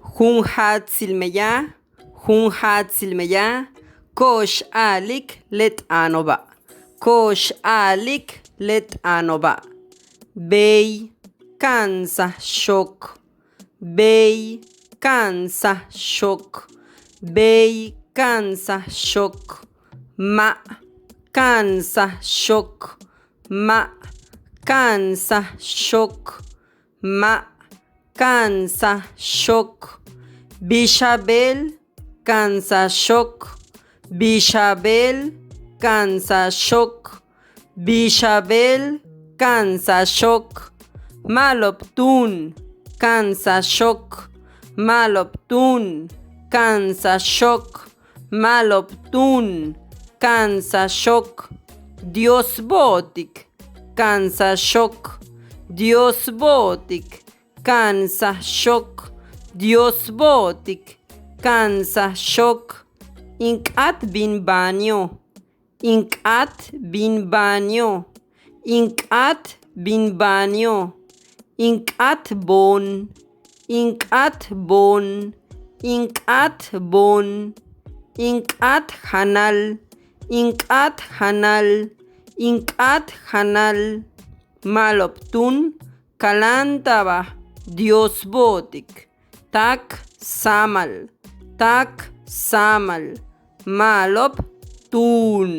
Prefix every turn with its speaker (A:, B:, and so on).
A: Junhatsilmeya, kosh alik let anoba. Kosh alik let anoba. Bey kansa shok. Bey kansa shok. Bey kansa shok. Ma kansa shok. Ma kansa shok. Ma kansa shok. Bishabel kansa shok. Bishabel kansa shok. Bishabel kansa shok. Maloptun kansa shok. Maloptun kansa shok. Maloptun kansa shok. Diosbotik kansa shok. Diosbotik kansa shok. Diosbotik kansa shok. Inkat bin banyo. Inkat bin banyo. Inkat bin banyo. Inkat bon. Inkat bon. Inkat bon. Inkat hanal. Inkat hanal. Inkat hanal. Maloptun kalantaba. Diosbotik. Tak samal. Tak samal. Maloptun.